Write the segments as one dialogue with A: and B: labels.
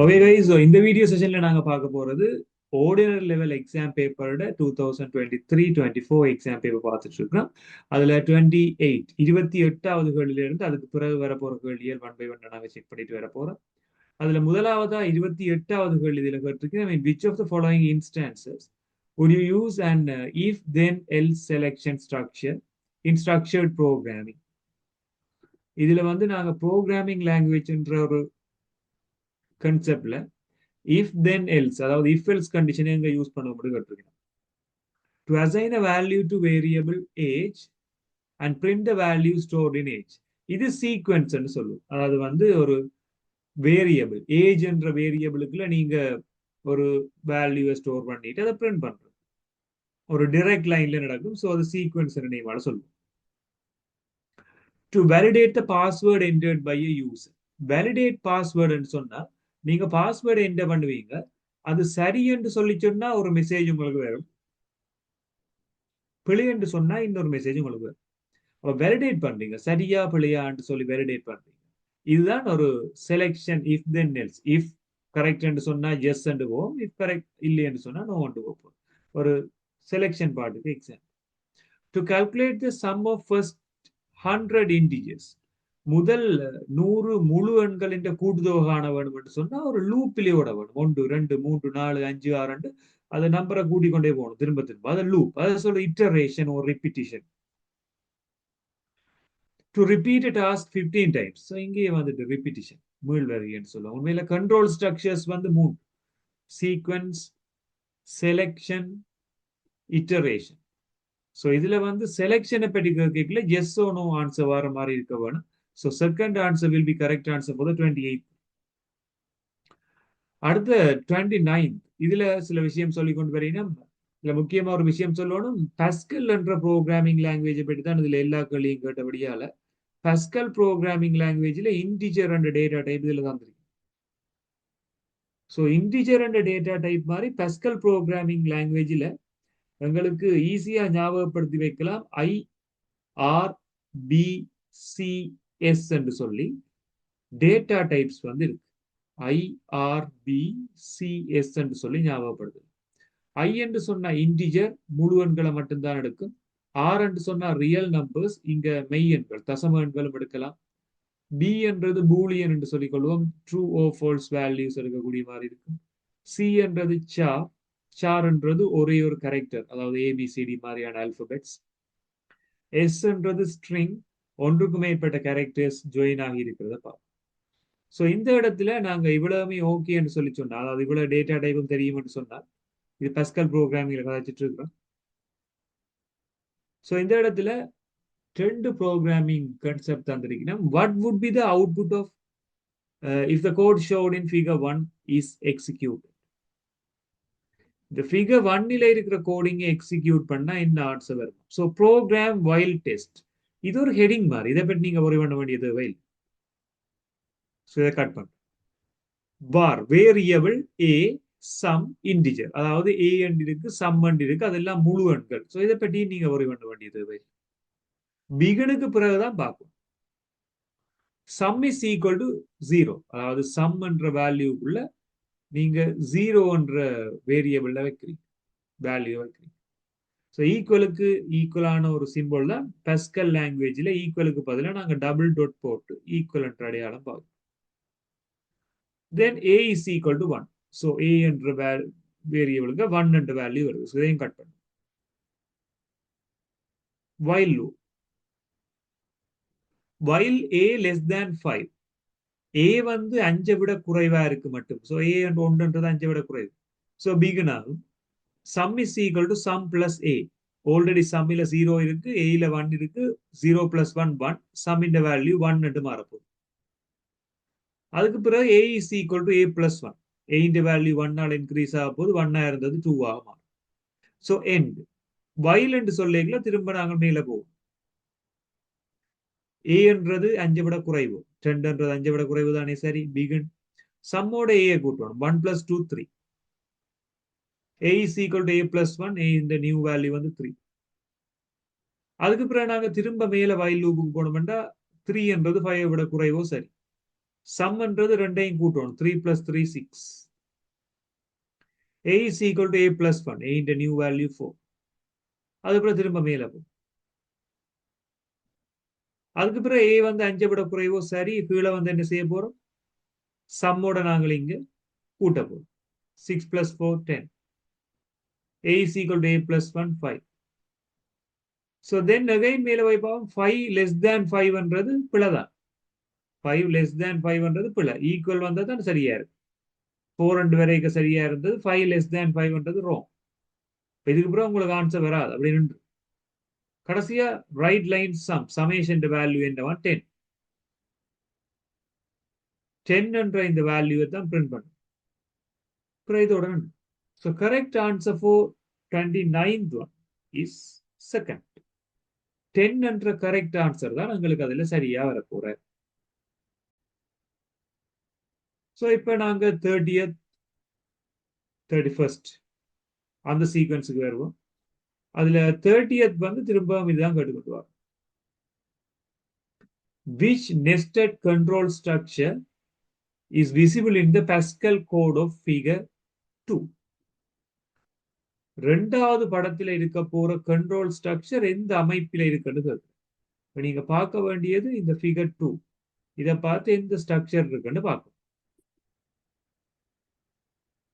A: Okay guys, so இந்த video செஷன்ல நாங்க பார்க்க போறது ஆர்டினரி லெவல் எக்ஸாம் பேப்பரோட 2023-24 எக்ஸாம் பேப்பர் பார்த்துட்டு இருக்கோம். அதுல 28வது கேள்வியிலிருந்து அதுக்கு பிறகு வரப்போற கேள்விகள் ஒன் பை ஒன் நாங்க செக் பண்ணிட்டு வர போறோம். அதுல முதலாவதா 28வது கேள்வி இதுல கேட்டிருக்கு. I mean, which of the following instances would you use an if then else selection structure in structured programming? இதுல வந்து நாங்க ப்ரோக்ராமிங் லாங்குவேஜ்ன்ற ஒரு கன்செப்ட்ல if then else அதாவது if else கண்டிஷன் எங்க யூஸ் பண்ண முடியும் கேட்டிருக்கேன். To assign a value to variable age and print the value stored in age. இது சீக்வென்ஸ் சொல்லும். அதாவது வந்து ஒரு வேரியபிள் ஏஜ் என்ற வேரியபிளுக்குள்ள நீங்க ஒரு வேல்யூவை ஸ்டோர் பண்ணிட்டு அதை பிரிண்ட் பண்றது ஒரு டைரக்ட் லைன்ல நடக்கும். ஸோ அது சீக்வென்ஸ் நேமால சொல்லும். To validate the password entered by a user. Validate பாஸ்வேர்டுன்னு சொன்னா நீங்க பாஸ்வேர்டு என்டர் பண்ணுவீங்க, அது சரி என்று சொல்லி சொன்னா ஒரு மெசேஜ் உங்களுக்கு வரும், பிழை என்று சொன்னா இன்னொரு மெசேஜ் உங்களுக்கு வரும். அப்ப வேலிடேட் பண்றீங்க, சரியா பிழையான்னு சொல்லி வேலிடேட் பண்றீங்க. இதுதான் ஒரு selection if then else. If correct என்று சொன்னா எஸ் என்று போவோம், இஃப் கரெக்ட் இல்லை என்று சொன்னா நோ என்று போவோம். ஒரு செலெக்ஷன் பார்ட்டுக்கு example. To calculate the sum of first 100 integers. முதல் 100 முழு எண்களின் கூட்டுத்தொகை காண வேணும் என்று சொன்னா ஒரு லூப்பிலேயோட வேணும். 1 2 3 4 5 6 அதை நம்பரை கூட்டிக் கொண்டே போகணும் திரும்ப திரும்ப. அது லூப், அதை சொல்ற இட்டரேஷன் ஒரு repetition. To repeat task 15 times. So இங்கேயே வந்துட்டு ரிப்பீட்டிஷன் மீள் வருகைன்னு சொல்லுவோம். உண்மையில கண்ட்ரோல் ஸ்ட்ரக்சர்ஸ் வந்து 3: சீக்வென்ஸ், செலெக்ஷன், இட்டரேஷன். ஸோ இதுல வந்து செலெக்ஷனை பற்றி கேட்கல, எஸ் ஓ நோ ஆன்சர் வர மாதிரி இருக்க வேணும். So second answer will be correct answer for the 28. அடுத்த 29. இதுல சில விஷயம் சொல்லி கொண்டு வரீங்கன்னா, இதுல முக்கியமா ஒரு விஷயம் சொல்லணும். பஸ்கல் என்ற ப்ரோக்ராமிங் லாங்குவேஜை பற்றி தான் இதுல எல்லா கேள்வியும் கேட்டபடியால பஸ்கல் ப்ரோக்ராமிங் லாங்குவேஜ்ல இன்டிஜர் அண்ட் டேட்டா டைப் இதுல தான் தெரியும். So integer and data type மாதிரி பஸ்கல் ப்ரோக்ராமிங் லாங்குவேஜ்ல எங்களுக்கு ஈஸியா ஞாபகப்படுத்தி வைக்கலாம். IRBCS என்று சொல்லி டேட்டா டைப்ஸ் வந்து இருக்கு. IRBCS என்று சொல்லி ஞாபகப்படுது. I என்று சொன்னா இன்டிஜர் முழு எண்களை மட்டும்தான் எடுக்கும். R என்று சொன்னா ரியல் நம்பர்ஸ், இங்க மெய் எண்கள் தசம எண்களும் எடுக்கலாம். B என்றது பூலியன் என்று சொல்லிக் கொள்வோம், ட்ரூ ஓ ஃபால்ஸ் வேல்யூஸ் எடுக்கக்கூடிய மாதிரி இருக்கும். C என்றது சார் என்றது ஒரே ஒரு கேரக்டர், அதாவது ABCD மாதிரியான ஆல்பபெட்ஸ். S என்றது ஸ்ட்ரிங், ஒன்றுக்கு மேற்பட்ட கேரக்டர்ஸ் ஜாயின் ஆகி இருக்கிறத பார்ப்போம். ஸோ இந்த இடத்துல நாங்க இவ்வளவுமே ஓகே என்று சொல்லி சொன்னா, அதாவது இவ்வளவு டேட்டா டைப்பும் தெரியும் என்று சொன்னால், இது பஸ்கல் ப்ரோக்ராமிங்ல கதைச்சிட்டு இருக்கிறோம். ஸோ இந்த இடத்துல 2 ப்ரோக்ராமிங் கான்செப்ட் தந்திருக்கீங்கன்னா, what would be the output of if the code shown in figure 1 is execute. இந்த ஃபிகர் 1ல இருக்கிற கோடிங்கை எக்ஸிக்யூட் பண்ணா என்ன ஆன்சர் வரும்? ஸோ ப்ரோக்ராம் வைல் டெஸ்ட், இது ஒரு ஹெடிங் மாதிரி, இதை பற்றி நீங்க worry பண்ண வேண்டியது வைல். ஸோ இதை கட் பண்ண பார் வேரியபிள் ஏ சம் இன்டிஜர், அதாவது ஏ எண் இருக்கு, சம் எண் இருக்கு, அதெல்லாம் முழு எண்கள். ஸோ இதை பற்றி நீங்க worry பண்ண வேண்டியது வைல். பிகனுக்கு பிறகுதான் பார்க்கும். சம் இஸ் ஈக்குவல் டு 0, அதாவது சம் என்ற வேல்யூக்குள்ள நீங்க 0 என்ற வேரியபிள்ல வைக்கிறீங்க, வேல்யூ வைக்கிறீங்க. ஸோ ஈக்குவலுக்கு ஈக்குவலான ஒரு சிம்பிள் தான் பஸ்கல் லாங்குவேஜ்ல. ஈக்குவலுக்கு பதிலாக நாங்கள் டபுள் டாட் போட்டு ஈக்குவல் என்ற அடையாளம் பார்க்கணும். தென் ஏ இஸ் ஈக்குவல் டு 1. ஸோ ஏ என்ற வேரியபிளுக்கு 1 என்ற வேல்யூ வருது. ஸோ இதையும் கட் பண்ணும். While loop. While a less than 5. ஏ வந்து 5 விட குறைவா இருக்கு மட்டும். ஸோ ஏ என்ற 1 5 விட குறைவு. ஸோ பிகின் ஆகும். Sum is equal to sum plus A. Already சம்மில 0 இருக்கு, ஏல 1 இருக்கு, 0 பிளஸ் 1 1, சம் இந்த வேல்யூ 1 என்று மாறப்போகுது. அதுக்கு பிறகு A is equal to A plus 1. A இந்த வேல்யூ 1 ஆல் இன்க்ரீஸ் ஆக போது, 1 இருந்தது 2 ஆக மாறும். ஸோ எண்ட் வைல் என்று சொல்லிக்கல, திரும்ப நாங்கள் மேல போவோம். ஏ என்றது 5 விட குறைவு, 10 என்றது 5 விட குறைவு தானே, சரி. பிகின் சம்மோட ஏ கூட்டணும், 1 plus 2 3. A is equal to A plus 1, A இந்த நியூ வேல்யூ வந்து 3. அதுக்கு பிறகு நாங்க திரும்ப மேல வைல் லூப்புக்கு போனோம்னா 3 என்றது 5 விட குறைவோ, சரி. சம்ன்றது ரெண்டையும் கூட்டணும். 3 + 3 6. A is equal to A plus 1. A in the new value 4. அதுக்கப்புறம் திரும்ப மேல போகும். அதுக்கு பிறகு A வந்து 5 விட குறைவோ சரி, கீழே வந்து என்ன செய்ய போறோம்? சம்மோட நாங்கள் இங்க கூட்ட போறோம். 6 + 4 10. A is equal to A plus 1 5. So then again மேல போய் பார்ப்போம். 5 less than 5ன்றது பிழைதான். 5 less than 5ன்றது பிழை. ஈக்குவல் வந்தா தான் சரியா இருக்கு. 4 வரைக்கும் சரியா இருந்தது. 5 less than 5ன்றது wrong. இதுக்கு பிறகு உங்களுக்கு ஆன்சர் வராது. அப்படின்னு கடைசியா ரைட் லைன் சமேஷன் வேல்யூ என்னவா 10. 10 என்ற இந்த வேல்யூவை தான் பிரிண்ட் பண்ணும். இதோட so correct answer for 29th one is second. 10 என்ற கரெக்ட் ஆன்சர் தான் உங்களுக்கு அதுல சரியா வரப்போற. so இப்ப நாங்க 30th 31st அந்த சீக்வன்ஸுக்கு வருவோம். அதுல 30th வந்து திரும்பவும் இதுதான் கேட்டுக்கொண்டு வரும். which nested control structure is visible in the Pascal code of figure 2. ரெண்டாவது படத்துல இருக்க போற கண்ட்ரோல் ஸ்ட்ரக்சர் எந்த அமைப்பில இருக்குன்னு நீங்க பார்க்க வேண்டியது இந்த ஃபிகர் 2. இதை பார்த்து எந்த ஸ்ட்ரக்சர் இருக்குன்னு பார்க்கணும்.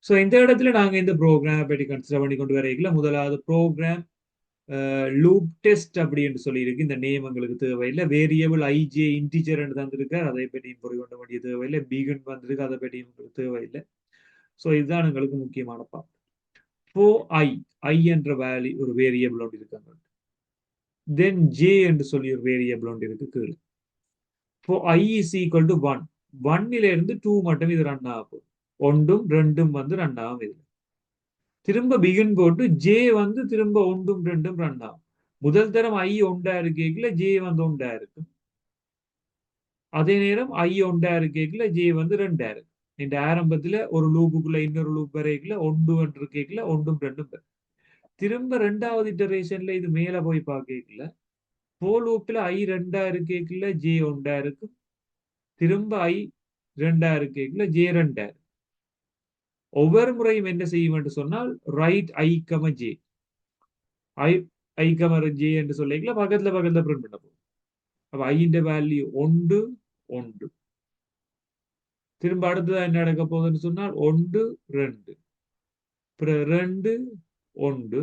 A: ஸோ இந்த இடத்துல நாங்க இந்த ப்ரோக்ராம் பற்றி கன்சிடர் பண்ணி கொண்டு வரைக்கல. முதலாவது ப்ரோக்ராம் லூப் டெஸ்ட் அப்படின்னு சொல்லியிருக்கு. இந்த நேம் எங்களுக்கு தேவையில்லை. வேரியபிள் ஐஜே இன்டிஜர் தந்திருக்கு, அதை பற்றியும் பொறி கொண்ட வேண்டிய தேவையில்லை. பிகன் வந்திருக்கு, அதை பற்றியும் உங்களுக்கு தேவையில்லை. ஸோ இதுதான் எங்களுக்கு முக்கியமான பார்ட். ஐ என்ற வேல்யூ ஒரு வேரியபிள் ஒன்று இருக்காங்க. தென் ஜே என்று சொல்லி ஒரு வேரியபிள் ஒன்று இருக்கு கீழே. i is equal to 1. 1ல இருந்து 2 மட்டும் இது ரன் ஆகும். 1ம் 2ம் வந்து ரன் ஆகும். இது திரும்ப பிகின் போட்டு ஜே வந்து திரும்ப 1ம் 2ம் ரன் ஆகும். முதல் தரம் i ஒன்றா இருக்கேக்குல ஜே வந்து ஒன்றா இருக்கும். அதே நேரம் i ஒன்றா இருக்கேக்குல ஜே வந்து 2ஆ இருக்கும். இந்த ஆரம்பத்துல ஒரு லூப்புக்குள்ள இன்னொரு லூப் வரைக்குல 1 இருக்கேக்குல 1ம் 2ம் திரும்ப ரெண்டாவது இட்டரேஷன்ல இது மேல போய் பார்க்கல போல் லூப்ல i 2ஆ இருக்கேக்குல ஜே ஒன்றா இருக்கும். திரும்ப i 2ஆ இருக்கேக்குல ஜே 2ஆ இருக்கும். ஒவ்வொரு முறையும் என்ன செய்யும் என்று சொன்னால் ரைட் i, j ஜே என்று சொல்லிக்கல பக்கத்துல பிரிண்ட் பண்ண போகும். அப்ப i இந்த வேல்யூ 1 1. திரும்ப அடுத்ததான் என்ன நடக்க போகுதுன்னு சொன்னால் 1 2 2 1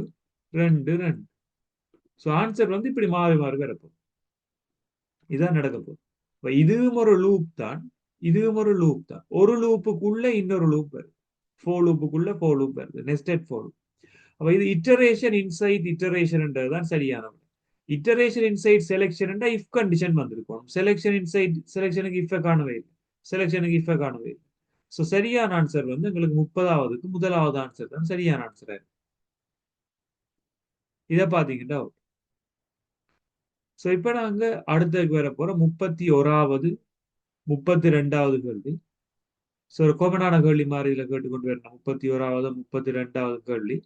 A: 2 2. ஸோ ஆன்சர் வந்து இப்படி மாறி மாறி வரப்போம். இதான் நடக்க போகுது. இதுவும் ஒரு லூப் தான், இதுவும் ஒரு லூப் தான். ஒரு லூப்புக்குள்ள இன்னொரு லூப் வருது. ஃபோர் லூப்புக்குள்ள ஃபோர் லூப் வருது, நெஸ்டட் ஃபோர் லூப். அப்ப இது இட்டரேஷன் இன்சைட் இட்டரேஷன்ன்றது தான் சரியானது. Iteration inside selection if condition வந்திருக்கும். செலெக்ஷன் இன்சைட் செலெக்ஷனுக்கு இஃப் காணவே இல்லை, செலெக்ஷனுக்கு இஃப் காணவே இல்லை. ஸோ சரியான ஆன்சர் வந்து உங்களுக்கு 30வதுக்கு முதலாவது ஆன்சர் தான் சரியான ஆன்சர். இதை பாத்தீங்கன்னா ஸோ இப்ப நாங்க அடுத்ததுக்கு வர போற 31வது 32வது கேள்வி. ஸோ ஒரு கோமனான கேள்வி மாதிரி இதுல கேட்டுக்கொண்டு வரணும். 31வது 32வது கேள்வி.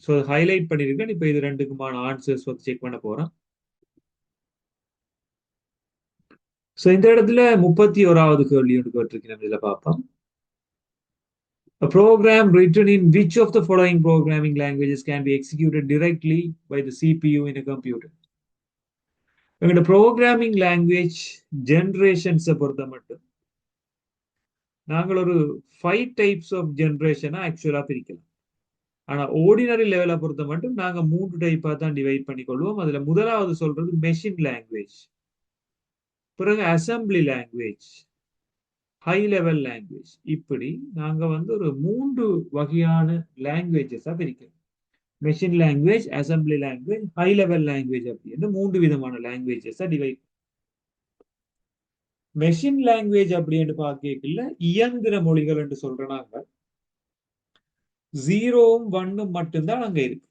A: ஸோ ஹைலைட் பண்ணிருக்கேன். இப்ப இது ரெண்டுக்குமான ஆன்சர்ஸ் வந்து செக் பண்ண போறோம். ஸோ இந்த இடத்துல 31வது கேள்வி ஒன்று கேட்டிருக்கிறேன். இதுல பார்ப்போம். A program written in which of the following programming languages can be executed directly by the CPU in a computer? எங்களோட ப்ரோக்ராமிங் லாங்குவேஜ் ஜென்ரேஷன்ஸை பொறுத்த மட்டும் நாங்கள் ஒரு 5 டைப்ஸ் ஆஃப் ஜென்ரேஷனை ஆக்சுவலா பிரிக்கலாம். ஆனா ஆர்டினரி லெவலை பொறுத்த மட்டும் நாங்க 3 டைப்பா தான் டிவைட் பண்ணிக்கொள்வோம். அதுல முதலாவது சொல்றது மெஷின் லாங்குவேஜ், பிறகு assembly language, high level language. இப்படி நாங்க வந்து ஒரு 3 வகையான லாங்குவேஜஸா பிரிக்கிறோம். Machine language, assembly language, high level language அப்படின்னு 3 விதமான லாங்குவேஜஸா டிவைட். மெஷின் லாங்குவேஜ் அப்படின்னு பார்க்கல இயந்திர மொழிகள் என்று சொல்றாங்க. 0ம் 1ம் மட்டும்தான் அங்க இருக்கு.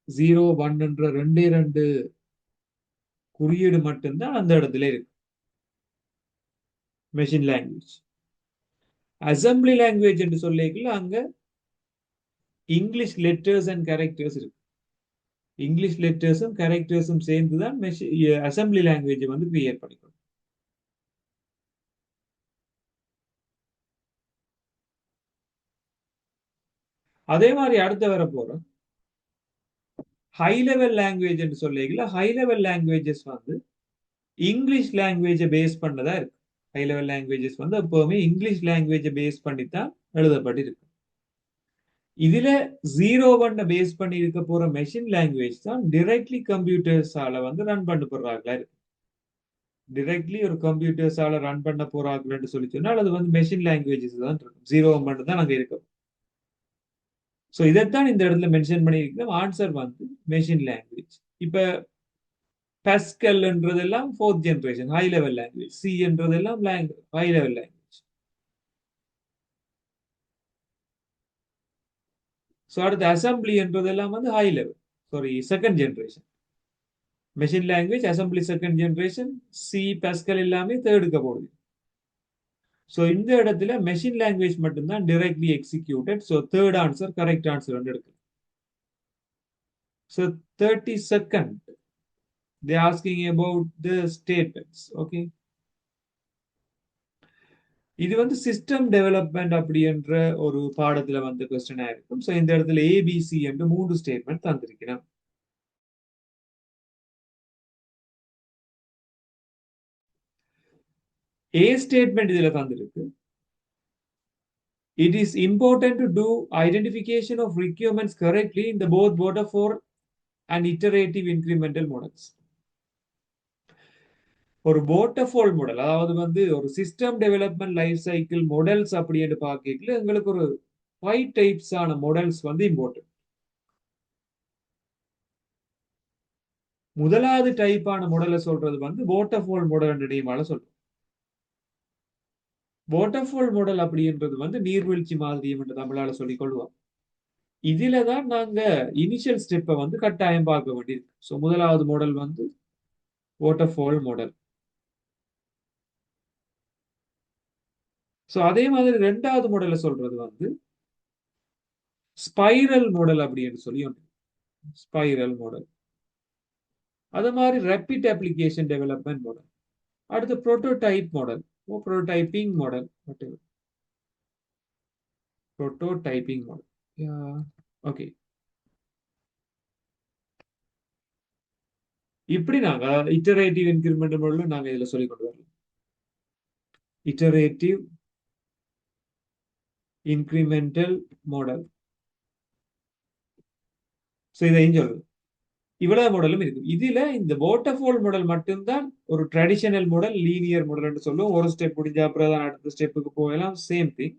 A: 0 1 என்ற 2 குறியீடு மட்டும்தான் அந்த இடத்துல இருக்கு மெஷின் லாங்குவேஜ். அசம்பிளி லாங்குவேஜ் என்று சொல்லிக்கல அங்க இங்கிலீஷ் லெட்டர்ஸ் அண்ட் கேரக்டர்ஸ் இருக்கு. இங்கிலீஷ் லெட்டர்ஸும் கேரக்டர்ஸும் சேர்ந்து தான் அசம்பிளி லாங்குவேஜ் வந்து கிரியேட் பண்ணிக்கணும். அதே மாதிரி அடுத்த வர போறோம் ஹை லெவல் லாங்குவேஜ் என்று சொல்லிக்கல. ஹை லெவல் லாங்குவேஜஸ் வந்து இங்கிலீஷ் லாங்குவேஜை பேஸ் பண்ணதா இருக்கு. ஹை லெவல் லாங்குவேஜஸ் வந்து எப்பவுமே இங்கிலீஷ் லாங்குவேஜை பேஸ் பண்ணி தான் எழுதப்பட்டிருக்கு. இதுல 0 பேஸ் பண்ணி இருக்க போற மெஷின் லாங்குவேஜ் தான் டிரெக்ட்லி கம்ப்யூட்டர்ஸால வந்து ரன் பண்ண போறாங்களா இருக்கு. டிரெக்ட்லி ஒரு கம்ப்யூட்டர்ஸால ரன் பண்ண போறாங்கன்னு சொல்லி சொன்னால் அது வந்து மெஷின் லாங்குவேஜஸ் தான் இருக்கும். 0 தான் அங்க இருக்கும். ஸோ இதைத்தான் இந்த இடத்துல மென்ஷன் பண்ணியிருக்கிறோம். ஆன்சர் வந்து மெஷின் லாங்குவேஜ். இப்ப பஸ்கல்ன்றதெல்லாம் 4th generation high level language. C என்றதெல்லாம் ஹை லெவல் லாங்குவேஜ். ஸோ அடுத்து அசம்பிளி என்றதெல்லாம் வந்து high level, sorry second generation. Machine language assembly second generation, C Pascal எல்லாமே தேர்டுக்க போகுது. ஸோ இந்த இடத்துல மெஷின் லாங்குவேஜ் மட்டும்தான் directly executed. So third answer correct answer வந்து எடுக்கும். So 32nd they asking about the statements. Okay, இது வந்து சிஸ்டம் டெவலப்மெண்ட் அப்படின்ற ஒரு பாடத்துல வந்து கொஸ்டினா இருக்கும். ஸோ இந்த இடத்துல ஏபிசி என்று 3 ஸ்டேட்மெண்ட் தந்திருக்கிறேன். ஏ ஸ்டேட்மெண்ட் இதுல தந்திருக்கு. It is important to do identification of requirements correctly in the both waterfall and iterative incremental models. ஒரு வாட்டர்ஃபால் மாடல், அதாவது வந்து ஒரு system development life cycle models அப்படின்னு பார்க்கல எங்களுக்கு ஒரு 5 டைப்ஸ் ஆன மாடல்ஸ் வந்து இம்பார்ட்டன்ட். முதலாவது டைப்பான மாடலை சொல்றது வந்து வாட்டர்ஃபால் மாடல் நேமால சொல்றோம். வாட்டர்ஃபால் மாடல் அப்படின்றது வந்து நீர்வீழ்ச்சி மாதிரியம் என்று தமிழால சொல்லிக் கொள்வோம். இதுல தான் நாங்க இனிஷியல் ஸ்டெப்பை வந்து கட்டாயம் பார்க்க வேண்டியிருக்கு. ஸோ முதலாவது மாடல் வந்து வாட்டர்ஃபால் மாடல். ஸோ அதே மாதிரி ரெண்டாவது மாடலை சொல்றது வந்து ஸ்பைரல் மாடல் அப்படின்னு சொல்லி ஒன்று. Spiral model. அது மாதிரி ரேபிட் அப்ளிகேஷன் டெவலப்மெண்ட் மாடல். அடுத்து prototype model, prototyping model, prototyping model. Okay, இப்படி நாங்க இட்டரேட்டிவ் இன்கிரிமெண்டல் மாடல் நாங்க இதுல சொல்லிக் கொண்டு வரலாம். Iterative incremental model. ஸோ இதையும் சொல்லுது. இவ்வளவு மாடலும் இருக்கு. இதுல இந்த வாட்டர்ஃபால் மாடல் மட்டும்தான் ஒரு ட்ரெடிஷனல் மாடல், லீனியர் மாடல் சொல்லுவோம். ஒரு ஸ்டெப் முடிஞ்ச அப்புறம் தான் அடுத்த ஸ்டெப்புக்கு போகலாம். Same thing.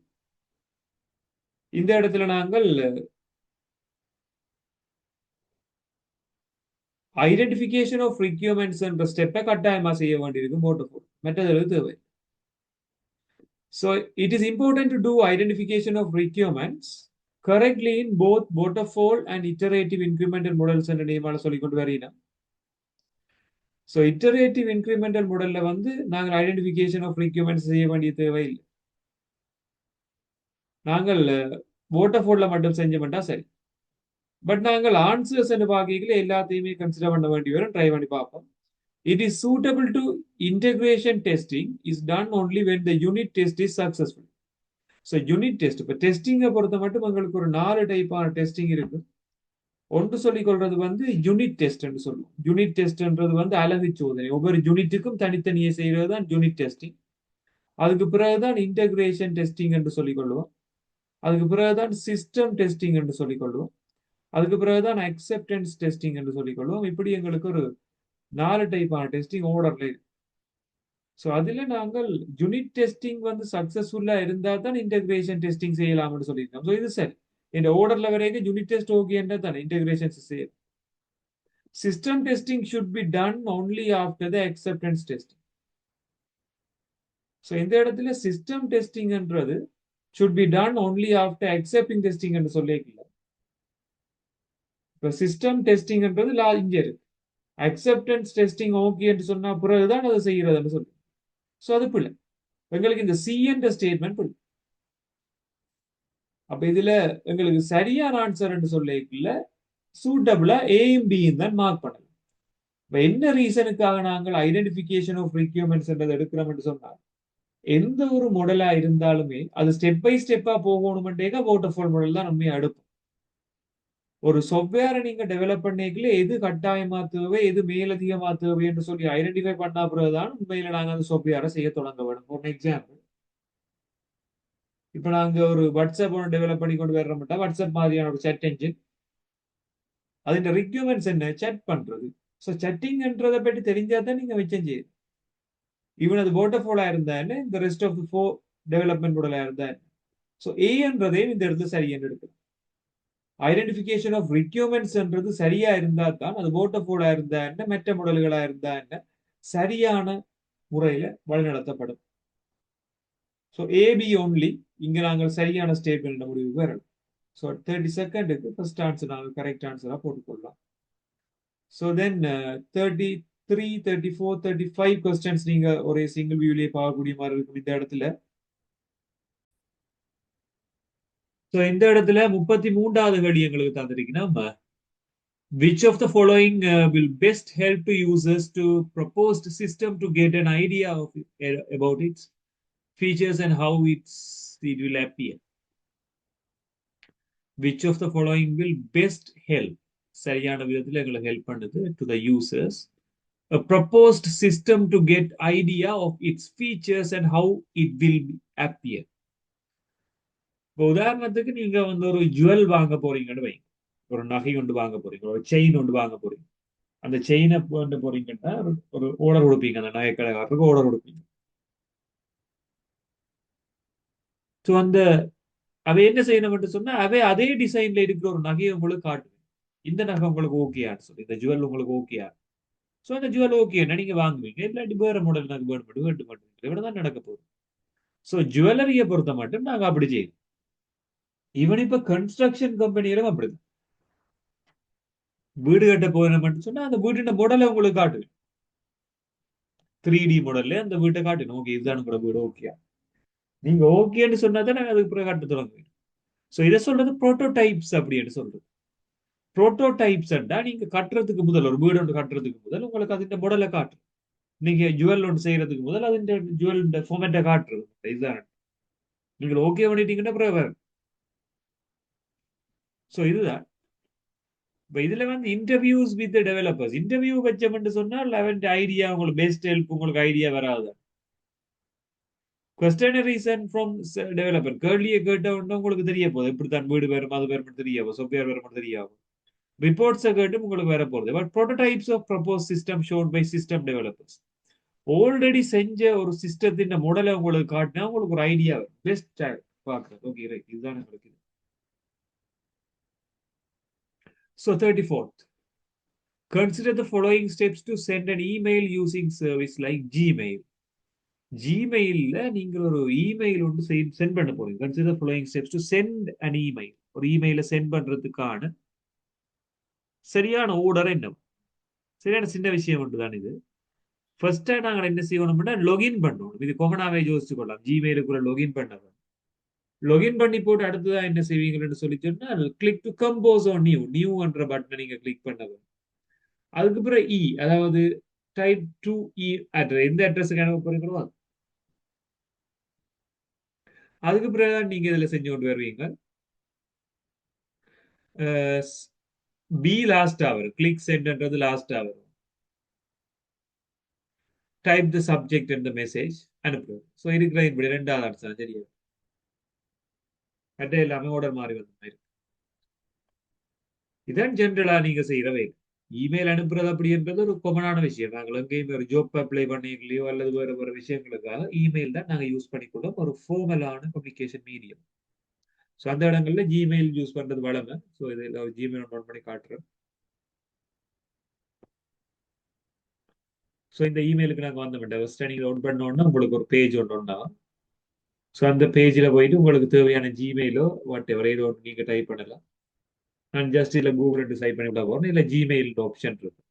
A: இந்த இடத்துல நாங்கள் ஐடென்டிபிகேஷன் ஆஃப் ரிக்யூர்மெண்ட்ஸ் என்ற ஸ்டெப்பை கட்டாயமா செய்ய வேண்டியிருக்கும் வாட்டர்ஃபால். மற்றது தேவை. So it is important to do identification of requirements correctly in both waterfall and iterative incremental models என்ற நேமால சொல்லிக் கொண்டு வரீனா. ஸோ இட்டரேட்டிவ் இன்க்ரிமெண்டல் மாடல்ல வந்து நாங்கள் ஐடென்டிஃபிகேஷன் ஆஃப் ரிக்யூர்மெண்ட்ஸ் செய்ய வேண்டிய தேவையில்லை. நாங்கள் வாட்டர்ஃபால்ல மட்டும் செஞ்ச மாட்டா சரி. பட் நாங்கள் ஆன்சர்ஸ் பார்க்கல எல்லாத்தையுமே கன்சிடர் பண்ண வேண்டி வரும். ட்ரை பண்ணி பார்ப்போம். It is suitable to integration testing is done only when the unit test is successful. So unit test, இப்போ டெஸ்டிங்கை பொறுத்த மட்டும் எங்களுக்கு ஒரு 4 டைப்பான டெஸ்டிங் இருக்கு. ஒன்று சொல்லிக் கொள்றது வந்து யூனிட் டெஸ்ட் என்று சொல்லுவோம். யூனிட் டெஸ்ட்ன்றது வந்து அலகு சோதனை. ஒவ்வொரு யூனிட்டுக்கும் தனித்தனியே செய்யறது தான் யூனிட் டெஸ்டிங். அதுக்கு பிறகுதான் இன்டகிரேஷன் டெஸ்டிங் என்று சொல்லிக் கொள்வோம். அதுக்கு பிறகுதான் சிஸ்டம் டெஸ்டிங் என்று சொல்லிக் கொள்வோம். அதுக்கு பிறகுதான் அக்செப்டன்ஸ் டெஸ்டிங் என்று சொல்லிக் கொள்வோம். இப்படி எங்களுக்கு ஒரு 4 டைப்பான டெஸ்டிங் ஓர்டர்ல இருக்கு. ஸோ அதுல நாங்கள் யூனிட் டெஸ்டிங் வந்து சக்சஸ்ஃபுல்லா இருந்தா தான் இன்டகிரேஷன் டெஸ்டிங் செய்யலாம்னு சொல்லியிருக்கோம். ஸோ இது சரி. இந்த ஓர்டர்ல வரைக்கும் யூனிட் டெஸ்ட் ஓகேன்றா தானே இன்டகிரேஷன் செய்யும். System testing should be done only after the acceptance testing. So இந்த இடத்துல system டெஸ்டிங்ன்றது should be done only after accepting testing என்று சொல்லியிருக்கல. இப்போ சிஸ்டம் டெஸ்டிங்ன்றது இங்க இருக்கு. அக்செப்டன்ஸ் டெஸ்டிங் ஓகே என்று சொன்னா பிறகுதான் அதை செய்யறதுன்னு சொல்லி. ஸோ அது பிள்ளை. எங்களுக்கு இந்த சி என்ற ஸ்டேட்மெண்ட் பிள்ளை. அப்ப இதுல எங்களுக்கு சரியான ஆன்சர் என்று சொல்லியிருக்கல சூட்டபிளா ஏயும் பியும் தான் மார்க் பண்ணலாம். இப்ப என்ன ரீசனுக்காக நாங்கள் ஐடென்டிபிகேஷன் ஆஃப் ரிக்யூர்மெண்ட்ஸ் எடுக்கிறோம்னு சொன்னா, எந்த ஒரு மாடலா இருந்தாலுமே அது ஸ்டெப் பை ஸ்டெப்பா போகணும்ன்றேங்க வாட்டர்ஃபால் மாடல் தான் உண்மையா எடுக்கும். ஒரு சாஃப்ட்வேரை நீங்க டெவலப் பண்ணிக்கல எது கட்டாயமா தேவை, எது மேலதிகமா தேவை என்று சொல்லி ஐடென்டிஃபை பண்ணா பிறகுதான் உண்மையில நாங்க அந்த சாஃப்ட்வேரை செய்ய தொடங்க வேண்டும். ஒரு எக்ஸாம்பிள், இப்ப நாங்க ஒரு வாட்ஸ்அப் ஒன்று டெவலப் பண்ணி கொண்டு வர்றோம்ட்டா, வாட்ஸ்அப் மாதிரியான ஒரு chat engine, அதிന്റെ ரிக்யூர்மெண்ட்ஸ் என்ன, chat பண்றது. ஸோ chattingன்றதை பற்றி தெரிஞ்சா தான் நீங்க வச்சேன் செய்யுது. ஈவன் அது வாட்டர்ஃபாலா இருந்தா என்ன, இந்த ரெஸ்ட் ஆஃப் ஃபோர் டெவலப்மெண்ட் மாடலா இருந்தா என்ன. ஸோ ஏன்றதே இந்த இடத்துல சரியென்று எடுக்கும். ஐடென்டிபிகேஷன் ஆஃப் ரிக்யூர்மெண்ட்ஸ்ன்றது சரியா இருந்தா தான் அது வாட்டர்ஃபாலா இருந்தா என்ன, மெட்ட மாடல்களா இருந்தா என்ன, சரியான முறையில வழிநடத்தப்படும். ஸோ ஏபி ஒன்லி இங்க நாங்கள் சரியான ஸ்டேட்மெண்ட் முடிவுக்கு வரணும். ஸோ 30 செகண்டுக்கு ஃபர்ஸ்ட் ஆன்சர் நாங்கள் கரெக்ட் ஆன்சரா போட்டுக்கொள்ளலாம். ஸோ தென் 33, 34, 35 கொஸ்டின்ஸ் நீங்க ஒரே சிங்கிள் வியூலயே பார்க்கக்கூடிய மாதிரி இருக்கும் இந்த இடத்துல. ஸோ இந்த இடத்துல 33வது கேள்வி எங்களுக்கு தந்திருக்கீங்கன்னா, which of the following will best help to users to proposed system to get an idea of about its features and how it will appear. Which of the following will best help, சரியான விதத்தில் எங்களுக்கு help பண்ணுது, to the users a proposed system to get idea of its features and how it will appear. இப்போ உதாரணத்துக்கு நீங்க ஒரு jewel வாங்க போறீங்கன்னு வைங்க, ஒரு நகை ஒன்று வாங்க போறீங்க, ஒரு செயின் ஒன்று வாங்க போறீங்க. அந்த செயினை கொண்டு போறீங்கன்னா ஒரு ஓர்டர் கொடுப்பீங்க, அந்த நகை கடைக்காரருக்கு ஓர்டர் கொடுப்பீங்க. ஸோ அவை என்ன செய்யணும்னு சொன்னா, அவை அதே டிசைன்ல இருக்கிற ஒரு நகையை உங்களுக்கு காட்டுவேன். இந்த நகை உங்களுக்கு ஓகேயான்னு சொல்லி, இந்த ஜுவல் உங்களுக்கு ஓகேயா. ஸோ அந்த ஜுவல் ஓகேன்னா நீங்க வாங்குவீங்க, இல்லாட்டி வேற மாடல் நகை வேணும் வேண்டு இவ்வளவுதான் நடக்க போகுது. ஸோ ஜுவல்லரியை பொறுத்த மட்டும் நாங்க அப்படி செய்யும். ஈவன் இப்ப கன்ஸ்ட்ரக்ஷன் கம்பெனியிலும் அப்படிதான். வீடு கட்ட போறேன் மட்டும் சொன்னா அந்த வீட்டு மாடலை உங்களுக்கு காட்டுவேன், 3D மாடல்ல அந்த வீட்டை காட்டணும். ஓகே, இதுதான் கூட வீடு ஓகே, நீங்க ஓகேன்னு சொன்னா தான் நாங்க அதுக்கு பிறகு கட்ட தொடங்குவேன். ஸோ இதை சொல்றது புரோட்டோடைப்ஸ் அப்படின்னு சொல்றது. புரோட்டோடைப்ஸ் நீங்க கட்டுறதுக்கு முதல், ஒரு வீடு ஒன்று கட்டுறதுக்கு முதல் உங்களுக்கு அதிന്റെ மாடலை காட்டும். நீங்க ஜுவல் ஒன்று செய்யறதுக்கு முதல் அதிന്റെ ஜுவல் ஃபார்மேட்டை காட்டுறது. இதுதான் நீங்க ஓகே பண்ணிட்டீங்கன்னா பிறகு வேற. ஸோ இதுதான். இப்ப இதுல இன்டர்வியூஸ் வித் டெவலப்பர்ஸ், இன்டர்வியூ வச்சோம்னு சொன்னா லெவன்த் ஐடியா உங்களுக்கு பெஸ்ட் ஹெல்ப், உங்களுக்கு ஐடியா வராது. கொஸ்டினரிஸ் ஃப்ரம் டெவலப்பர் கேள்வியை கேட்ட உடனே உங்களுக்கு தெரிய போகுது, இப்படித்தான் வீடு வேறும் அது வேறும் தெரிய போகும், சாஃப்ட்வேர் வேறும் தெரிய ஆகும். ரிப்போர்ட்ஸை கேட்டு உங்களுக்கு வர போகுது. But prototypes of propose system shown by system developers, already செஞ்ச ஒரு சிஸ்டத்தின் மாடலை உங்களுக்கு காட்டினா உங்களுக்கு ஒரு ஐடியா வரும், பெஸ்ட் பார்க்குறது. ஓகே ரைட், இதுதான் உங்களுக்கு. So 34th, consider the following steps to send an email using service like Gmail. ஜிமெயில்ல நீங்க ஒரு இமெயில் ஒன்று சென்ட் பண்ண போறீங்க. Consider following steps to send an email. ஒரு இமெயில சென்ட் பண்றதுக்கான சரியான ஆர்டர் என்ன? சரியான சின்ன விஷயம் ஒன்று தான் இது. ஃபர்ஸ்டா நாங்கள் என்ன செய்யணும்னா லொகின் பண்ணணும். இது கொமனாவே யோசிச்சு கொள்ளலாம். ஜிமெயிலுக்குள்ள லொகின் பண்ணணும். லொகின் பண்ணி போட்டு அடுத்ததான் என்ன செய்வீங்கன்னு சொல்லி சொன்னா, click to compose on new, நியூன்ற பட்டனை நீங்க கிளிக் பண்ணணும். அதுக்கு பிறகு அதாவது டைப் டு அட்ரஸ், எந்த அட்ரஸுக்கு அனுப்ப போறீங்களோ அதுக்கு பிறகு நீங்க இதுல செஞ்சு கொண்டு வருவீங்க. பி லாஸ்டா வரும், கிளிக் சென்ட்ன்றது லாஸ்டா வரும். Type the subject and the message அனுப்புறது. ஸோ இருக்கிற இப்படி ரெண்டாவது ஆன்சர் சரியா, கட்ட எல்லாமே ஆர்டர் மாறி வந்த மாதிரி. இதான் ஜென்ரலா நீங்க செய்யறவே. இமெயில் அனுப்புறது அப்படின்றது ஒரு காமனான விஷயம். நாங்கள் எங்கேயும் ஒரு ஜாப் அப்ளை பண்ணிக்கலையோ அல்லது வேற வேற விஷயங்களுக்காக இமெயில் தான் நாங்க யூஸ் பண்ணிக்கொள்ளும், ஒரு ஃபார்மலான கம்யூனிகேஷன் மீடியம். ஸோ அந்த இடங்கள்ல ஜிமெயில் யூஸ் பண்றது வளமை. ஸோ இதில் ஜிமெயில் நோட் பண்ணி காட்டுறேன். ஸோ இந்த இமெயிலுக்கு நாங்கள் வந்தோம், ஃபர்ஸ்ட் நீங்க லோட் பண்ணோன்னா உங்களுக்கு ஒரு பேஜ் ஒன்று உண்டாகும். ஸோ அந்த பேஜில் போயிட்டு உங்களுக்கு தேவையான ஜிமெயிலோ வாட் எவர் ஏதோ ஒன்று நீங்க டைப் பண்ணலாம். நான் ஜஸ்ட் இல்லை கூகுள் டைப் பண்ணி விட போறேன், இல்லை ஜிமெயில் ஆப்ஷன் இருக்கு.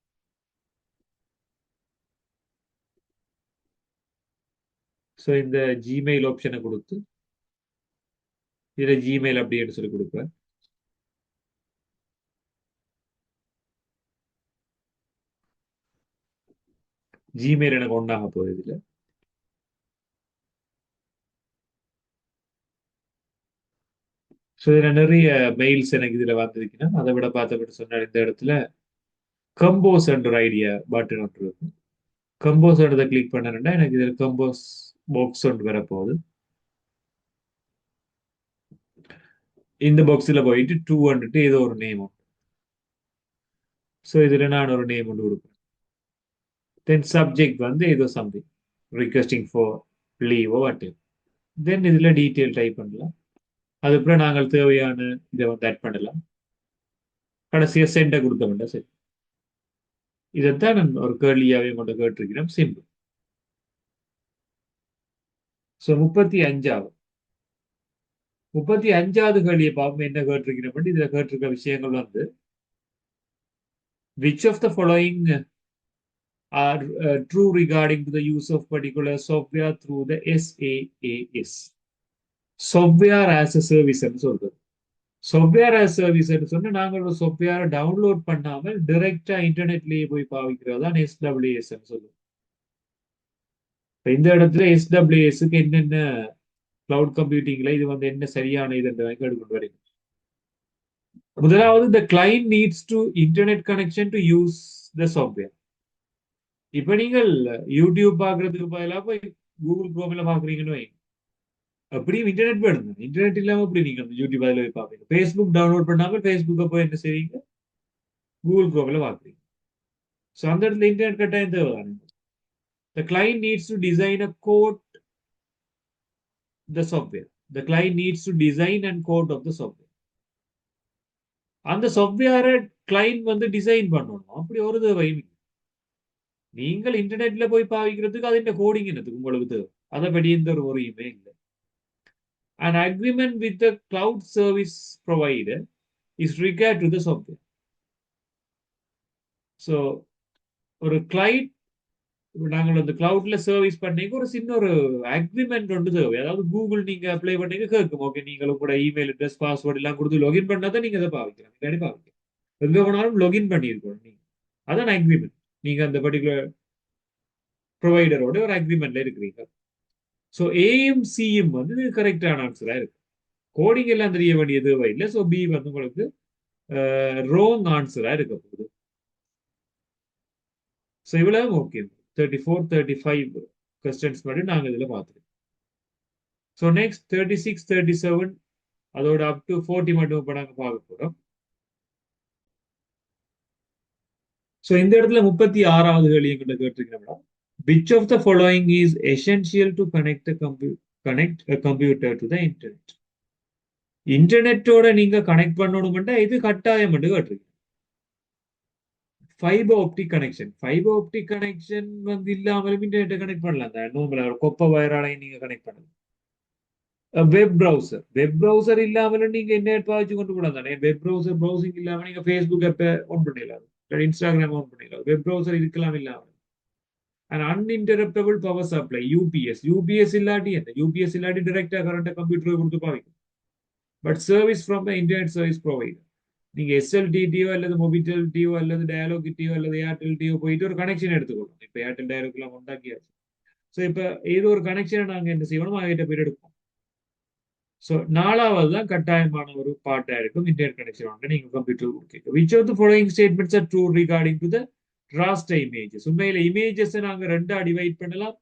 A: ஸோ இந்த ஜிமெயில் ஆப்ஷனை கொடுத்து இதில் ஜிமெயில் அப்படின்னு சொல்லி கொடுப்பேன். ஜிமெயில் எனக்கு ஒன்றாக போகுது இதுல. ஸோ இதுல நிறைய மெயில்ஸ் எனக்கு இதுல வந்திருக்குன்னா அதை விட பார்த்தப்பட்டு சொன்ன இந்த இடத்துல கம்போஸ் என்ற ஒரு ஐடியா பட்டன் ஒன்று இருக்கும். கம்போஸ் இடத்தை கிளிக் பண்ணேன்னா எனக்கு இதுல கம்போஸ் பாக்ஸ் ஒன்று வரப்போகுது. இந்த பாக்ஸில் போயிட்டு 200 ஏதோ ஒரு நேம் உண்டு. ஸோ இதுல நான் ஒரு நேம் ஒன்று கொடுப்பேன். தென் சப்ஜெக்ட் வந்து ஏதோ சம்திங் ரிக்வெஸ்டிங் ஃபார் லீவோ வாட். தென் இதுல டீட்டெயில் டைப் பண்ணலாம். அதுக்கப்புறம் நாங்கள் தேவையான இதை வந்து ஆட் பண்ணலாம். கடைசியாக சென்டை கொடுக்க வேண்டாம். சரி, இதைத்தான் நான் ஒரு கேள்வியாவே கொண்டு கேட்டிருக்கிறேன். சிம்பிள். ஸோ 35வது கேள்வியை பார்ப்போம் என்ன கேட்டிருக்கிறோம். இதுல கேட்டிருக்க விஷயங்கள் வந்து which of the following are true regarding to the use of particular software through the SaaS. Software as a service ன்னு சொல்றது. சாஃப்ட்வேர் ஆஸ் சர்வீஸ் சொன்னா நாங்கள் ஒரு சாஃப்ட்வேரை டவுன்லோட் பண்ணாமல் டைரக்டா இன்டர்நெட்லயே போய் பாவிக்கிறது தான் SWS சொல்லுவோம். இந்த இடத்துல SWSக்கு என்னென்ன கிளவுட் கம்ப்யூட்டிங்ல இது வந்து என்ன சரியான இது எடுத்துட்டு வரீங்க. முதலாவது the client needs to internet connection to use the software. இப்ப நீங்கள் யூடியூப் பாக்குறதுக்கு பதிலாக போய் கூகுள் குரோம்ல பாக்குறீங்கன்னு வைங்க. அப்படியும் இன்டர்நெட் வேணும். இன்டர்நெட் இல்லாம அப்படி நீங்க யூடியூப் அதில் போய் பார்ப்பீங்க. ஃபேஸ்புக் டவுன்லோட் பண்ணாமல் ஃபேஸ்புக்கை போய் என்ன செய்வீங்க, கூகுள் குரோம்ல பாக்குறீங்க. ஸோ அந்த இடத்துல இன்டர்நெட் கட்டாயம் தேவைதான். The client needs to design a code the software. The client needs to design and code of the software. அந்த சாஃப்ட்வேரை கிளைண்ட் வந்து டிசைன் பண்ணணும். அப்படி ஒரு தேவை. நீங்கள் இன்டர்நெட்ல போய் பாவிக்கிறதுக்கு அது என்ன கோடிங் என்னதுக்கு உங்களுக்கு தேவை. அதை படி எந்த ஒரு முறையுமே இல்லை. An agreement with the cloud service provider is required to the software. So ஒரு கிளைண்ட் நாங்கள் அந்த கிளவுட்ல சர்வீஸ் பண்ணிக்க ஒரு சின்ன ஒரு அக்ரிமெண்ட் ஒன்று தேவை. அதாவது கூகுள் நீங்க அப்ளை பண்ணிக்க கேட்கும். ஓகே, நீங்களும் கூட இமெயில் அட்ரஸ் பாஸ்வேர்ட் எல்லாம் கொடுத்து லாகின் பண்ணாதான் நீங்க அதை பாவிக்கலாம். இல்லாட்டி பாவிக்கலாம். எங்க போனாலும் லாகின் பண்ணியிருக்கணும் நீங்க. அதான் அக்ரிமெண்ட். நீங்க அந்த பர்டிகுலர் ப்ரொவைடரோட ஒரு அக்ரிமெண்ட்ல இருக்கிறீங்க. ஸோ ஏஎம் சிஎம் வந்து கரெக்டான ஆன்சரா இருக்கு. கோடிங் எல்லாம் தெரிய வேண்டிய தேவை இல்லை. ஸோ பி வந்து உங்களுக்கு ரோங் ஆன்சரா இருக்க போகுது. ஸோ இவ்வளவு ஓகே. 34 35 கொஸ்டின்ஸ் மட்டும் நாங்கள் இதில் பார்த்துருக்கோம். ஸோ நெக்ஸ்ட் 36 37 அதோட அப் டு 40 மட்டும் இப்போ நாங்கள் பார்க்க போறோம். ஸோ இந்த இடத்துல 36வது கேள்வி எங்கிட்ட கேட்டிருக்கோம்னா, which of the following is essential to connect a computer to the internet? இன்டர்நெட்டோட நீங்க கனெக்ட் பண்ணணும்னா இது கட்டாயம் கேட்டிருக்கீங்க. Fibre optic connection. Fibre optic connection வந்து இல்லாமலும் இன்டர்நெட்டை கனெக்ட் பண்ணலாம். நோம்பல கொப்ப வயராலையும் நீங்க கனெக்ட் பண்ணலாம். Web browser. வெப் ப்ரௌசர் இல்லாமலும் நீங்க இன்டர்நெட் பாவிச்சு கொண்டு கூட தானே. வெப் ப்ரௌசர் ப்ரௌசிங் இல்லாம நீங்க ஃபேஸ்புக் ஆப்பை ஆன் பண்ணிடலாம், இன்ஸ்டாகிராம் ஆன் பண்ணிடலாம். வெப் ப்ரௌசர் இருக்கலாம் இல்லாம. And uninterruptible power supply UPS. UPS இல்லாட்டி என்ன, யூபிஎஸ் இல்லாட்டி டைரக்டா கரண்ட் கம்ப்யூட்டர் கொடுத்து பாவிக்கும். But service from the internet service provider. நீங்க எஸ்எல்டிடியோ அல்லது மொபிடெல்டியோ அல்லது டயலாகிட்டியோ அல்லது ஏர்டெல்டியோ போயிட்டு ஒரு கனெக்ஷன் எடுத்துக்கணும். இப்ப ஏர்டெல் டயலாக் எல்லாம் உண்டாக்கியாச்சு. ஸோ இப்ப ஏதோ ஒரு கனெக்ஷனை நாங்க என்ன செய்யணும், அவகிட்ட போய் எடுப்போம். ஸோ 4வது தான் கட்டாயமான ஒரு பார்ட்டா இருக்கும் இன்டர்நெட் கனெக்ஷன் நீங்க கம்ப்யூட்டர் கொடுக்க. Which of the following statements are true regarding to the raster images. உண்மையில இமேஜஸ் நாங்க ரெண்டா டிவைட் பண்ணலாம்.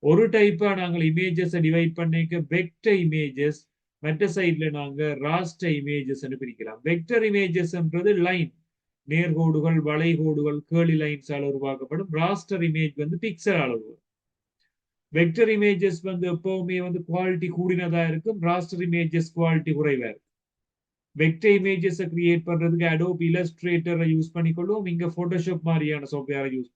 A: ஒரு டைப்பா நாங்கள் இமேஜஸ் டிவைட் பண்ணிக்க வெக்டர் இமேஜஸ், மற்ற சைட்ல நாங்க ராஸ்டர் இமேஜஸ் பிரிக்கலாம். வெக்டர் இமேஜஸ்ன்றது லைன், நேர்கோடுகள், வளைகோடுகள், கேர்லி லைன்ஸால் உருவாக்கப்படும். ராஸ்டர் இமேஜ் வந்து பிக்சல் அளவு. வெக்டர் இமேஜஸ் வந்து எப்பவுமே வந்து குவாலிட்டி கூடினதா இருக்கும். ராஸ்டர் இமேஜஸ் குவாலிட்டி குறைவா இருக்கும். வெக்டர் இமேஜஸ் கிரியேட் பண்றதுக்கு அடோப் இல்லஸ்ட்ரேட்டரை யூஸ் பண்ணிக்கொள்வோம். இங்க போட்டோஷாப் மாதிரியான சாஃப்ட்வேரை யூஸ்.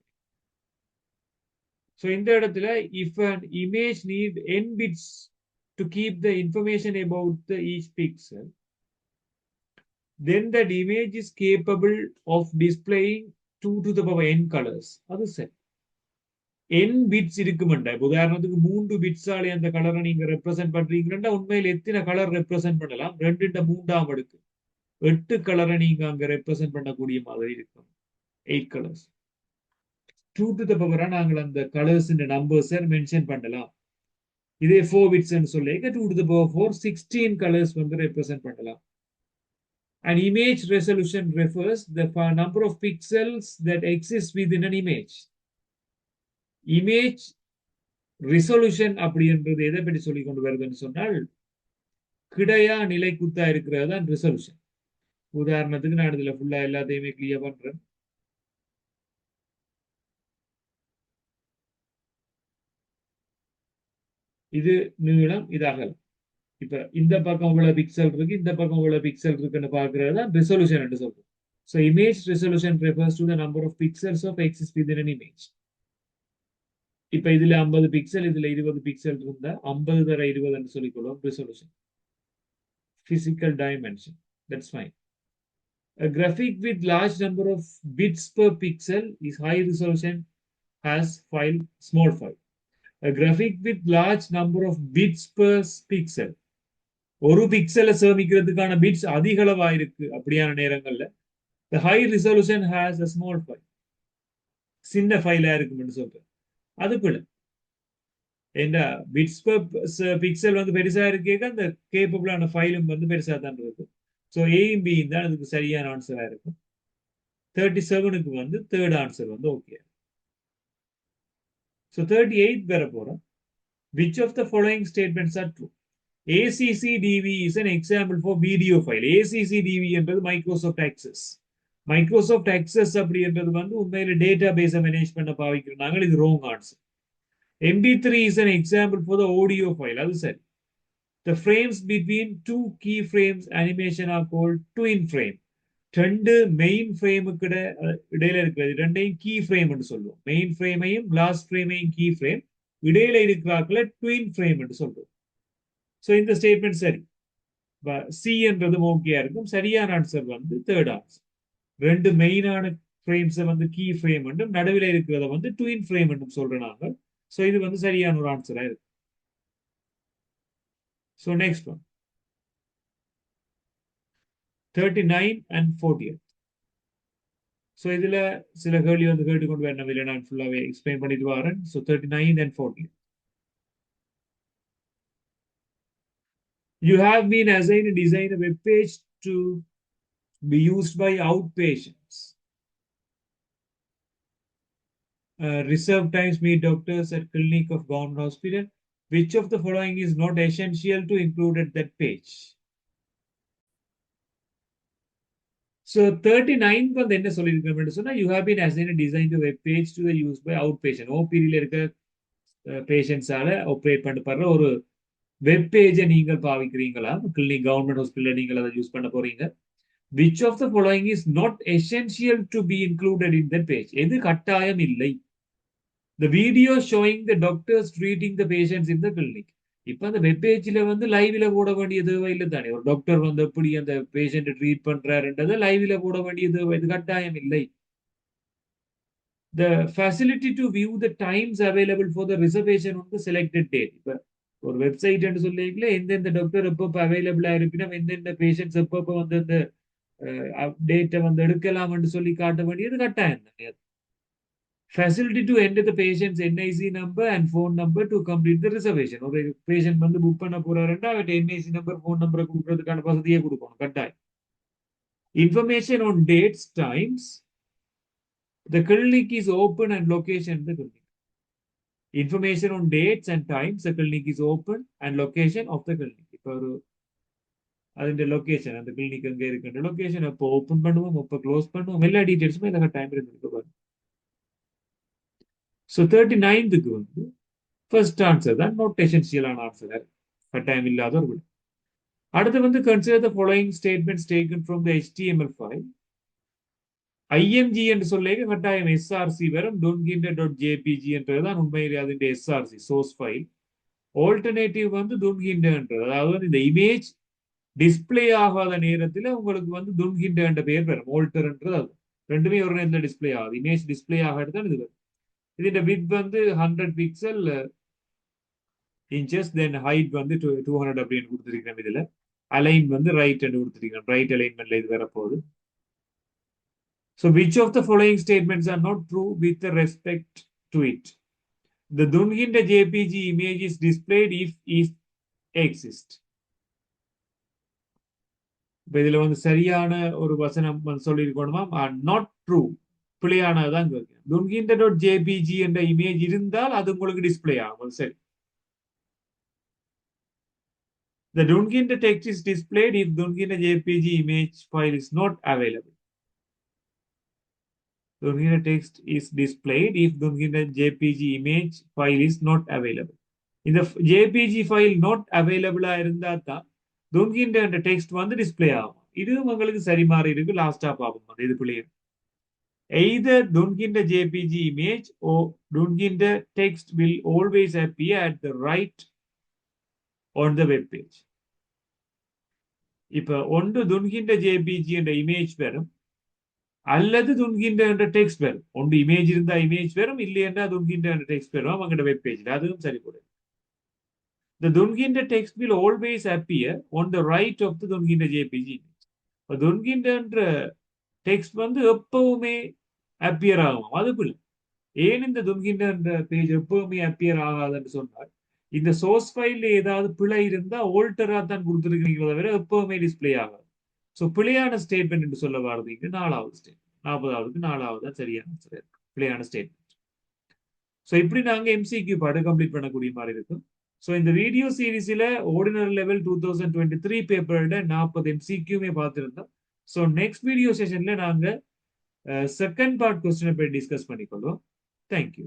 A: ஸோ இந்த இடத்துல if an image need n bits to keep the information about the each pixel, then that image is capable of displaying 2 to the power n colors. அது சரி. n bits இருக்குமெண்டா. உதாரணத்துக்கு 3 பிட்ஸாலே அந்த கலரை நீங்க ரெப்ரசென்ட் பண்றீங்கன்னா உண்மையில் எத்தனை கலர் ரெப்ரசென்ட் பண்ணலாம்? 2 அடுக்கு 8 கலரை நீங்க அங்க ரெப்ரசென்ட் பண்ணக்கூடிய மாதிரி இருக்கும். 8 கலர்ஸ். 2 to the power நாங்கள் அந்த கலர்ஸ் நம்பர்ஸ் மென்ஷன் பண்ணலாம். இதே 4 bits சொல்லி 2 to the power 4 16 கலர்ஸ் வந்து ரெப்ரசென்ட் பண்ணலாம். An image resolution refers the number of pixels that exist within an image. Image resolution அப்படின்றது எதை பற்றி சொல்லி கொண்டு வருதுன்னு சொன்னால் கிடையா நிலை குத்தா இருக்கிறது தான் ரெசல்யூஷன். உதாரணத்துக்கு நான் இதுல ஃபுல்லா எல்லாத்தையுமே கிளியர் பண்றேன். இது நீளம், இது அகலம். இப்ப இந்த பக்கம் உள்ள பிக்சல் இருக்கு, இந்த பக்கம் உள்ள பிக்சல் இருக்குன்னு பாக்குறது தான் ரெசல்யூஷன் என்று சொல்றோம். So image resolution refers to the number of pixels of exist within an image. இப்ப இதுல 50 பிக்சல், இதுல 20 பிக்சல் இருந்தா 50 தர 20 என்று சொல்லிக்கொள்வோம் resolution. Physical dimension. That's fine. A graphic with large number of bits per pixel is high resolution, has file small file. A graphic with large number of bits per pixel. ஒரு பிக்சலை சேமிக்கிறதுக்கான bits அதிக அளவா இருக்கு அப்படியான நேரங்கள்ல the high resolution has a small file. சின்ன ஃபைலா இருக்கும்னு சொல்றேன். அது போல ஏண்டா பிட்ஸ் per பிக்சல் வந்து பெருசா இருக்கேங்க அந்த கேப்பபிளான ஃபைலும் வந்து பெருசா தான் இருக்கும். ஸோ ஏயும் பியும் தான் அதுக்கு சரியான ஆன்சரா இருக்கும். 37க்கு வந்து தேர்ட் ஆன்சர் வந்து ஓகே. ஸோ 38 பெற போறோம். Which of the following statements are true? ACCDV is an example for video file. ACCDV என்றது மைக்ரோசாஃப்ட் ஆக்சஸ். மைக்ரோசாஃப்ட் ஆக்சஸ் அப்படின்றது வந்து உண்மையில டேட்டா பேஸை மேனேஜ் பண்ண பாவிக்கிறாங்க. இது wrong answer. MP3 is an example for the audio file. அது சரி. The frames between two key frames animation are called twin frame. ரெண்டு மெயின் ஃப்ரேமுக்கு இடையில இருக்கிறது ரெண்டையும் கீ ஃப்ரேம் என்று சொல்லுவோம். மெயின் ஃப்ரேமையும் லாஸ்ட் ஃப்ரேமையும் கீ ஃப்ரேம் இடையில இருக்கிறார்கள ட்வின் ஃப்ரேம் என்று சொல்றோம். ஸோ இந்த ஸ்டேட்மெண்ட் சரி. சி என்றதும் ஓகேயா இருக்கும். சரியான ஆன்சர் வந்து தேர்ட் ஆன்சர். ரெண்டு மெயினான ஃப்ரேம்ஸை வந்து கீ ஃப்ரேம் என்றும் நடுவில் இருக்கிறத வந்து ட்வின் ஃப்ரேம் என்றும் சொல்றோம் நாங்கள். ஸோ இது வந்து சரியான ஒரு ஆன்சரா இருக்கு. So next one 39 and 40. So இதுல சில கேள்வி வந்து கேட்டுக்கொண்டு வரணும். இல்லை நான் ஃபுல்லாவே எக்ஸ்பிளைன் பண்ணிட்டு வரேன். So 39 and 40. You have been assigned to design a web page to be used by outpatients. Reserve times meet doctors at clinic of government hospital. Which of the following is not essential to include at that page? So 39 வந்து என்ன சொல்லியிருக்கேன் சொன்னா you have been assigned to design the web page to the used by outpatient. OPD இருக்க பேஷண்ட்ஸால operate பண்ணப்படுற ஒரு web பேஜை நீங்கள் பாவிக்கிறீங்களா? Clinic government hospital நீங்கள் அதை யூஸ் பண்ண போறீங்க. Which of the following is not essential to be included in that page? எது கட்டாயம் இல்லை? The video showing the doctors treating the patients in the clinic. இப்ப அந்த வெப் பேஜ்ல வந்து லைவ்ல போட வேண்டிய தேவை இல்லை தானே. ஒரு டாக்டர் வந்து எப்படி அந்த பேஷண்ட் ட்ரீட் பண்றாருன்றதை லைவ்ல போட வேண்டிய தேவை இது கட்டாயம் இல்லை. The facility to view the times available for the reservation on the selected date. இப்ப ஒரு வெப்சைட் என்று சொல்லிக்கல எந்தெந்த டாக்டர் எப்பப்போ அவைலபிளா இருப்பினும் எந்தெந்த பேஷண்ட்ஸ் எப்பப்போ வந்து அந்த டேட்டை வந்து எடுக்கலாம் என்று சொல்லி காட்ட வேண்டியது கட்டாயம் தானே. Facility to enter the patient's NIC number and phone number to complete the reservation. ஒரு பேஷண்ட் வந்து புக் பண்ண போறாருன்னா அவர்கிட்ட NIC நம்பர் ஃபோன் நம்பரை கொடுக்கறதுக்கான வசதியை கொடுக்கணும் கட்டாயம். Information on dates, times. The clinic is open and location the clinic. Information on dates and times the clinic is open and location of the clinic. இப்போ ஒரு അതിന്റെ லொகேஷன் அந்த கிளினிக் அங்கே இருக்கின்ற லொகேஷன் எப்போ ஓப்பன் பண்ணுவோம் எப்போ க்ளோஸ் பண்ணுவோம் எல்லா டீடைல்ஸுமே இந்த டைம் இருந்துருக்கு பாருங்க. ஸோ 39க்கு வந்து ஃபர்ஸ்ட் ஆன்சர் தான் நாட் எசென்சியலான ஆன்சர் கட்டாயம் இல்லாத ஒரு விட. அடுத்து வந்து consider the following statements taken from the HTML file. IMG என்று சொல்ல கட்டாயம் SRC வரும். donginter.jpg என்றதுதான் உண்மையிலே அதிന്റെ SRC சோர்ஸ் ஃபைல். ஆல்டர்னேட்டிவ் வந்து donginter-ன்றது அதாவது இந்த இமேஜ் டிஸ்பிளே ஆகாத நேரத்தில் உங்களுக்கு வந்து துன்கின்ற என்ற பெயர் வரும். ஆல்டர்ன்றது அது ரெண்டுமே ஒரு நேரத்தில் டிஸ்பிளே ஆகுது. இமேஜ் டிஸ்பிளே ஆகாது தான் இது வரும். இதோட வித் வந்து 100 பிக்சல் இன்ச்சஸ், தென் ஹைட் வந்து 200 அப்படின்னு கொடுத்துருக்கிறேன். இதுல அலைன் வந்து ரைட் என்று கொடுத்துருக்கிறேன். ரைட் அலைன்மெண்ட்ல இது வரப்போகுது. So which of the following statements are not true with respect to it? The Dunginda JPG image is displayed if exists. இப்போ இதுல வந்து சரியான ஒரு வசனம் சொல்லியிருக்கணுமா? நாட் ட்ரூ, பிழையானதான் கேட்கும். துன்கிண்ட டாட் ஜேபிஜி என்ற இமேஜ் இருந்தால் அது உங்களுக்கு டிஸ்பிளே ஆகும். சரி. The Dunginda text is displayed if Dunginda JPG image file is not available. Dunginda text is displayed if Dunginda JPG image file is not available. இந்த JPG file not available இருந்தா தான் Dunginda என்ற text வந்து display ஆகும். இதுவும் உங்களுக்கு சரி மாறி இருக்கு. லாஸ்டா பார்ப்போம் இதுக்குள்ளேயே. Either Dunginda JPG image or Dunginda text will always appear at the right on the web page. இப்ப ஒன்று Dunginda JPG என்ற இமேஜ் வரும், அல்லது Dunginda என்ற டெக்ஸ்ட் வரும். ஒன்று இமேஜ் இருந்தா இமேஜ் வரும், இல்லையா Dunginda என்ற டெக்ஸ்ட் வரும் அவங்களோட வெப் பேஜ்ல. அதுவும் சரி கூட. The Dunginda text will always appear on the right of the Dunginda JPG image. Dunginda என்ற டெக்ஸ்ட் வந்து எப்பவுமே அப்பியர் ஆகும். அதுக்குள்ள ஏன் இந்த Dunginda என்ற பேஜ் எப்பவுமே அப்பியர் ஆகாதுன்னு சொன்னால், இந்த சோர்ஸ் ஃபைல்ல ஏதாவது பிழை இருந்தா ஓல்டரா தான் கொடுத்துருக்கீங்களே தவிர எப்பவுமே டிஸ்பிளே ஆகாது. ஸோ பிழையான ஸ்டேட்மெண்ட் என்று சொல்ல வார்த்தைக்கு 4வது ஸ்டேட்மெண்ட், 40வது 4வது தான் சரியான பிழையான ஸ்டேட்மெண்ட். ஸோ இப்படி நாங்கள் MCQ பாடு கம்ப்ளீட் பண்ணக்கூடிய மாதிரி இருக்கும். ஸோ இந்த வீடியோ சீரீஸில் ஆர்டினரி லெவல் 2023 பேப்பரோட 40 MCQமே பார்த்துருந்தோம். ஸோ நெக்ஸ்ட் வீடியோ செஷன்ல நாங்கள் செகண்ட் பார்ட் கொஸ்டினை போய் டிஸ்கஸ் பண்ணிக்கொள்வோம். தேங்க்யூ.